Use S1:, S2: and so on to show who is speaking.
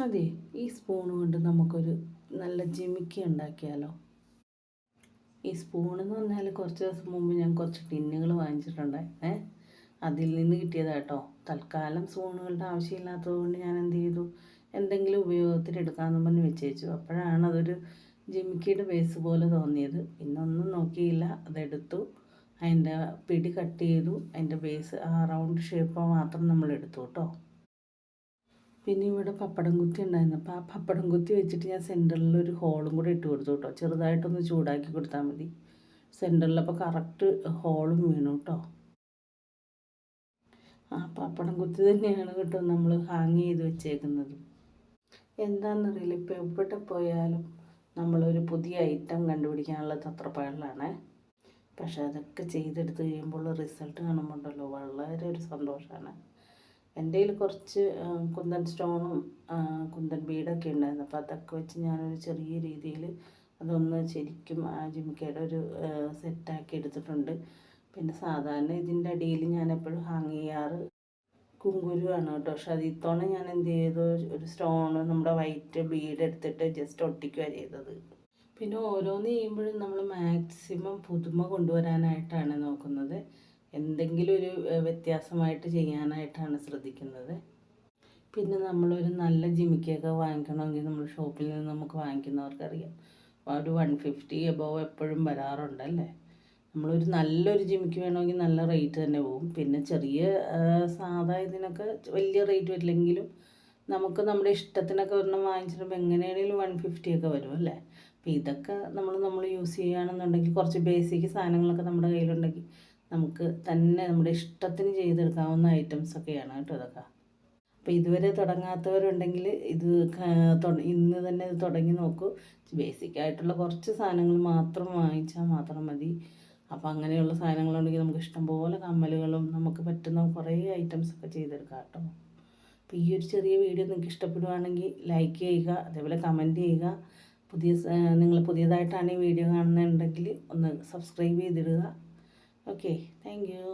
S1: അതെ, ഈ സ്പൂൺ കൊണ്ട് നമുക്കൊരു നല്ല ജിമിക്കി ഉണ്ടാക്കിയാലോ? ഈ സ്പൂണെന്ന് പറഞ്ഞാൽ കുറച്ച് ദിവസം മുമ്പ് ഞാൻ കുറച്ച് ടിന്നുകൾ വാങ്ങിച്ചിട്ടുണ്ടായിരുന്നേ. അതിൽ നിന്ന് കിട്ടിയതാട്ടോ. തൽക്കാലം സ്പൂണുകളുടെ ആവശ്യമില്ലാത്തത് കൊണ്ട് ഞാൻ എന്ത് ചെയ്തു, എന്തെങ്കിലും ഉപയോഗത്തിന് എടുക്കാമെന്ന് പറഞ്ഞ് വെച്ചേച്ചു. അപ്പോഴാണ് അതൊരു ജിമിക്കിയുടെ ബേസ് പോലെ തോന്നിയത്. പിന്നെ ഒന്നും നോക്കിയില്ല, അതെടുത്തു. അതിൻ്റെ പിടി കട്ട് ചെയ്തു. അതിൻ്റെ ബേസ് ആ റൗണ്ട് ഷേപ്പ് മാത്രം നമ്മൾ എടുത്തു കേട്ടോ. പിന്നെ ഇവിടെ പപ്പടം കുത്തി ഉണ്ടായിരുന്നു. അപ്പോൾ ആ പപ്പടം കുത്തി വെച്ചിട്ട് ഞാൻ സെൻറ്ററിൽ ഒരു ഹോളും കൂടി ഇട്ട് കൊടുത്തു കേട്ടോ. ചെറുതായിട്ടൊന്ന് ചൂടാക്കി കൊടുത്താൽ മതി. സെൻറ്ററിൽ അപ്പോൾ കറക്റ്റ് ഹോളും വീണു കേട്ടോ. ആ പപ്പടം കുത്തി തന്നെയാണ് കേട്ടോ നമ്മൾ ഹാങ് ചെയ്ത് വെച്ചേക്കുന്നത്. എന്താണെന്നറിയില്ല, ഇപ്പോൾ എവിടെ പോയാലും നമ്മളൊരു പുതിയ ഐറ്റം കണ്ടുപിടിക്കാനുള്ള തത്രപ്പാടിലാണ്. പക്ഷേ അതൊക്കെ ചെയ്തെടുത്ത് കഴിയുമ്പോൾ റിസൾട്ട് കാണുമ്പോണ്ടല്ലോ വളരെ ഒരു സന്തോഷമാണ്. എൻ്റെ കയ്യിൽ കുറച്ച് കുന്തൻ സ്റ്റോണും കുന്തൻ ബീഡൊക്കെ ഉണ്ടായിരുന്നു. അപ്പോൾ അതൊക്കെ വെച്ച് ഞാനൊരു ചെറിയ രീതിയിൽ അതൊന്ന് ശരിക്കും ആ ജിമിക്കയുടെ ഒരു സെറ്റാക്കി എടുത്തിട്ടുണ്ട്. പിന്നെ സാധാരണ ഇതിൻ്റെ അടിയിൽ ഞാൻ എപ്പോഴും ഹാങ് ചെയ്യാറ് കുങ്കുരുവാണ് കേട്ടോ. പക്ഷെ അത് ഇത്തവണ ഞാൻ എന്ത് ചെയ്തു, ഒരു സ്റ്റോണ് നമ്മുടെ വൈറ്റ് ബീഡ് എടുത്തിട്ട് ജസ്റ്റ് ഒട്ടിക്കുകയാണ് ചെയ്തത്. പിന്നെ ഓരോന്ന് ചെയ്യുമ്പോഴും നമ്മൾ മാക്സിമം പുതുമ കൊണ്ടുവരാനായിട്ടാണ് നോക്കുന്നത്. എന്തെങ്കിലും ഒരു വ്യത്യാസമായിട്ട് ചെയ്യാനായിട്ടാണ് ശ്രദ്ധിക്കുന്നത്. പിന്നെ നമ്മളൊരു നല്ല ജിമിക്കൊക്കെ വാങ്ങിക്കണമെങ്കിൽ നമ്മൾ ഷോപ്പിൽ നിന്ന് നമുക്ക് വാങ്ങിക്കുന്നവർക്കറിയാം, ഒരു 150 എബോവ് എപ്പോഴും വരാറുണ്ടല്ലേ. നമ്മളൊരു നല്ലൊരു ജിമിക്ക് വേണമെങ്കിൽ നല്ല റേറ്റ് തന്നെ പോകും. പിന്നെ ചെറിയ സാധാ ഇതിനൊക്കെ വലിയ റേറ്റ് വരില്ലെങ്കിലും നമുക്ക് നമ്മുടെ ഇഷ്ടത്തിനൊക്കെ ഒരെണ്ണം വാങ്ങിച്ചിട്ടുമ്പോൾ എങ്ങനെയാണെങ്കിലും 150 ഒക്കെ വരും അല്ലേ. അപ്പോൾ ഇതൊക്കെ നമ്മൾ യൂസ് ചെയ്യുകയാണെന്നുണ്ടെങ്കിൽ കുറച്ച് ബേസിക് സാധനങ്ങളൊക്കെ നമ്മുടെ കയ്യിലുണ്ടെങ്കിൽ നമുക്ക് തന്നെ നമ്മുടെ ഇഷ്ടത്തിന് ചെയ്തെടുക്കാവുന്ന ഐറ്റംസൊക്കെയാണ് കേട്ടോ ഇതൊക്കെ. അപ്പോൾ ഇതുവരെ തുടങ്ങാത്തവരുണ്ടെങ്കിൽ ഇത് ഇന്ന് തന്നെ ഇത് തുടങ്ങി നോക്കൂ. ബേസിക്കായിട്ടുള്ള കുറച്ച് സാധനങ്ങൾ മാത്രം വാങ്ങിച്ചാൽ മാത്രം മതി. അപ്പോൾ അങ്ങനെയുള്ള സാധനങ്ങളുണ്ടെങ്കിൽ നമുക്ക് ഇഷ്ടംപോലെ കമ്മലുകളും നമുക്ക് പറ്റുന്ന കുറേ ഐറ്റംസൊക്കെ ചെയ്തെടുക്കാം കേട്ടോ. അപ്പോൾ ഈ ഒരു ചെറിയ വീഡിയോ നിങ്ങൾക്ക് ഇഷ്ടപ്പെടുവാണെങ്കിൽ ലൈക്ക് ചെയ്യുക, അതേപോലെ കമൻറ്റ് ചെയ്യുക. നിങ്ങൾ പുതിയതായിട്ടാണ് ഈ വീഡിയോ കാണുന്നുണ്ടെങ്കിൽ ഒന്ന് സബ്സ്ക്രൈബ് ചെയ്തിടുക. Okay, thank U.